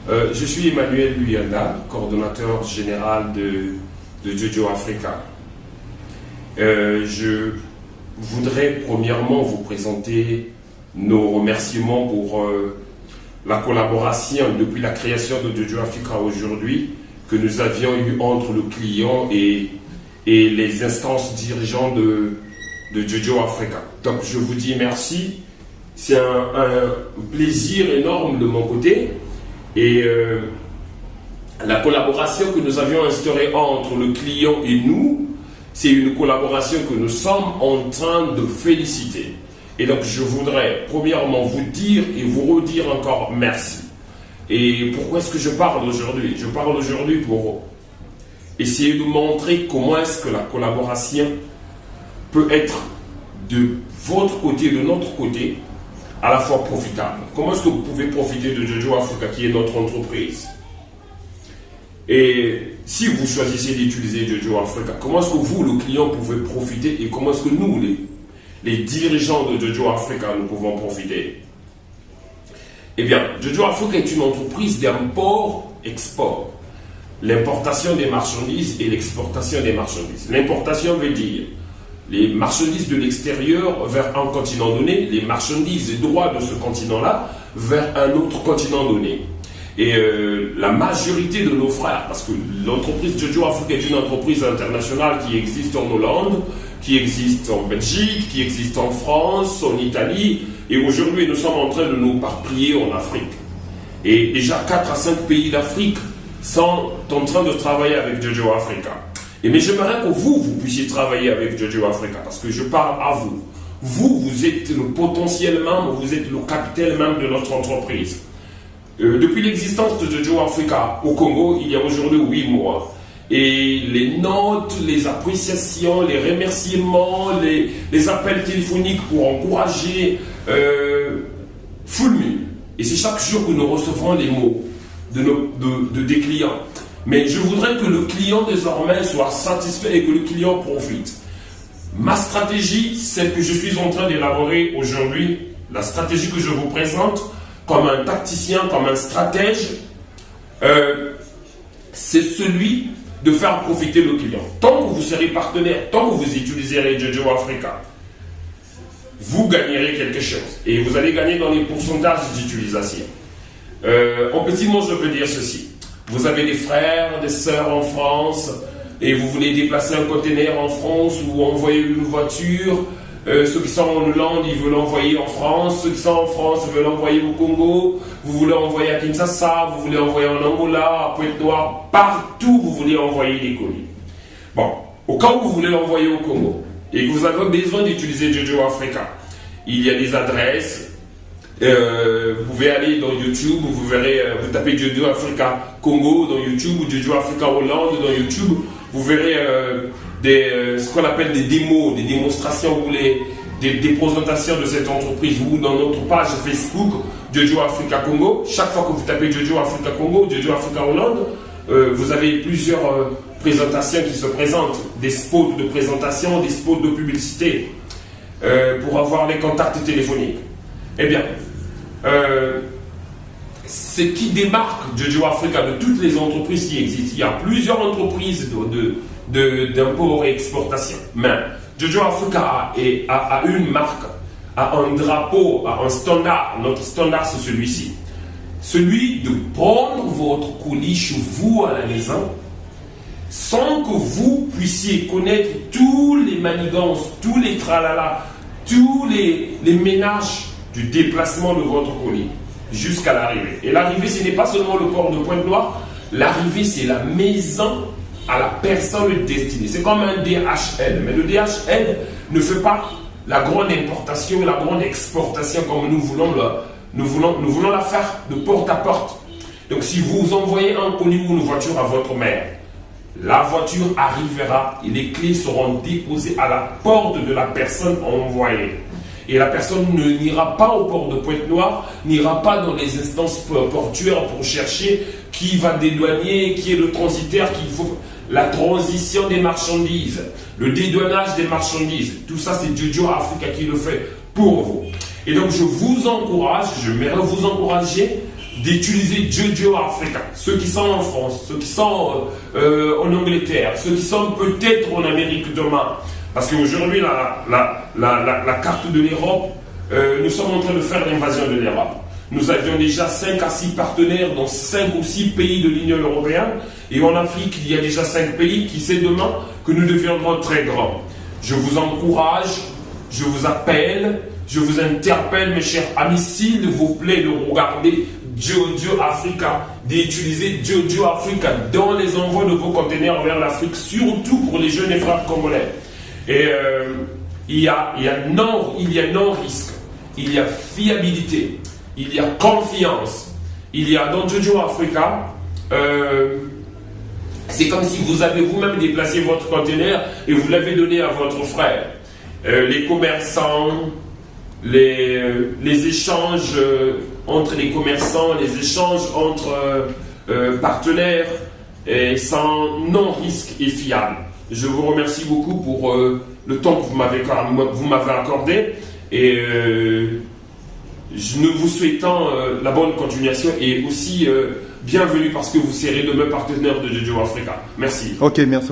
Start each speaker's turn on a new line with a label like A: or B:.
A: Je suis Emmanuel Luyanda, coordonnateur général de Jojo Africa. Je voudrais premièrement vous présenter nos remerciements pour la collaboration depuis la création de Jojo Africa aujourd'hui que nous avions eu entre le client et les instances dirigeantes de Jojo Africa. Donc je vous dis merci, c'est un plaisir énorme de mon côté et la collaboration que nous avions instaurée entre le client et nous, c'est une collaboration que nous sommes en train de féliciter. Et donc je voudrais premièrement vous dire et vous redire encore merci. Et pourquoi est-ce que je parle aujourd'hui? Je parle aujourd'hui pour essayer de montrer comment est-ce que la collaboration peut être de votre côté, de notre côté, à la fois profitable. Comment est-ce que vous pouvez profiter de Jojo Africa qui est notre entreprise? Et si vous choisissez d'utiliser Jojo Africa, comment est-ce que vous, le client, pouvez profiter et comment est-ce que nous, les dirigeants de Jojo Africa, nous pouvons profiter? Eh bien, Jojo Africa est une entreprise d'import-export. L'importation des marchandises et l'exportation des marchandises. L'importation veut dire les marchandises de l'extérieur vers un continent donné, les marchandises et droits de ce continent-là vers un autre continent donné. Et la majorité de nos frères, parce que l'entreprise Jojo Africa est une entreprise internationale qui existe en Hollande, qui existe en Belgique, qui existe en France, en Italie, et aujourd'hui nous sommes en train de nous éparpiller en Afrique. Et déjà 4 à 5 pays d'Afrique sont en train de travailler avec Jojo Africa. Mais j'aimerais que vous puissiez travailler avec Jojo Africa, parce que je parle à vous. Vous êtes le potentiel membre, vous êtes le capital même de notre entreprise. Depuis l'existence de Jojo Africa au Congo, il y a aujourd'hui 8 mois. Et les notes, les appréciations, les remerciements, les appels téléphoniques pour encourager fulminent. Et c'est chaque jour que nous recevons les mots des clients. Mais je voudrais que le client désormais soit satisfait et que le client profite. Ma stratégie, celle que je suis en train d'élaborer aujourd'hui, la stratégie que je vous présente comme un tacticien, comme un stratège, c'est celui de faire profiter le client. Tant que vous serez partenaire, tant que vous utiliserez Jojo Africa, vous gagnerez quelque chose. Et vous allez gagner dans les pourcentages d'utilisation. En petit mot, je peux dire ceci. Vous avez des frères, des sœurs en France et vous voulez déplacer un conteneur en France ou envoyer une voiture. Ceux qui sont en Hollande, ils veulent envoyer en France. Ceux qui sont en France veulent envoyer au Congo. Vous voulez envoyer à Kinshasa, vous voulez envoyer en Angola, à Pointe-Noire. Partout, vous voulez envoyer des colis. Bon, au cas où vous voulez l'envoyer au Congo et que vous avez besoin d'utiliser Jojo Africa, il y a des adresses. Vous pouvez aller dans YouTube, vous verrez, vous tapez Jojo Africa Congo dans YouTube ou Jojo Africa Hollande dans YouTube, vous verrez ce qu'on appelle des démos, des démonstrations ou des présentations de cette entreprise ou dans notre page Facebook Jojo Africa Congo. Chaque fois que vous tapez Jojo Africa Congo, Jojo Africa Hollande, vous avez plusieurs présentations qui se présentent, des spots de présentation, des spots de publicité pour avoir les contacts téléphoniques. Eh bien, ce qui démarque Jojo Africa de toutes les entreprises qui existent, il y a plusieurs entreprises d'import et exportation. Mais Jojo Africa a une marque, a un drapeau, a un standard. Notre standard, c'est celui-ci. Celui de prendre votre colis chez vous à la maison sans que vous puissiez connaître tous les manigances, tous les tralala, tous les ménages du déplacement de votre colis jusqu'à l'arrivée. Et l'arrivée, ce n'est pas seulement le port de Pointe-Noire, l'arrivée, c'est la maison à la personne destinée. C'est comme un DHL, mais le DHL ne fait pas la grande importation, la grande exportation comme nous voulons la faire de porte à porte. Donc si vous envoyez un colis ou une voiture à votre mère, la voiture arrivera et les clés seront déposées à la porte de la personne envoyée. Et la personne n'ira pas au port de Pointe-Noire, n'ira pas dans les instances portuaires pour chercher qui va dédouaner, qui est le transitaire, qu'il faut. La transition des marchandises, le dédouanage des marchandises, tout ça c'est Jojo Africa qui le fait pour vous. Et donc je vous encourage, j'aimerais vous encourager d'utiliser Jojo Africa. Ceux qui sont en France, ceux qui sont en Angleterre, ceux qui sont peut-être en Amérique demain. Parce qu'aujourd'hui, la carte de l'Europe, nous sommes en train de faire l'invasion de l'Europe. Nous avions déjà 5 à 6 partenaires dans 5 ou 6 pays de l'Union européenne. Et en Afrique, il y a déjà 5 pays qui sait demain que nous deviendrons très grands. Je vous encourage, je vous appelle, je vous interpelle, mes chers amis, s'il vous plaît, de regarder Jojo Africa, d'utiliser Jojo Africa dans les envois de vos conteneurs vers l'Afrique, surtout pour les jeunes et frères congolais. Et il y a non-risque, il y a fiabilité, il y a confiance, il y a dans Jojo Africa, c'est comme si vous avez vous-même déplacé votre conteneur et vous l'avez donné à votre frère. Les commerçants, les échanges entre les commerçants, les échanges entre partenaires sans non-risque et fiable. Je vous remercie beaucoup pour le temps que vous m'avez accordé et nous vous souhaitons la bonne continuation et aussi bienvenue parce que vous serez demain partenaire de Jojo Africa. Merci.
B: Ok, merci.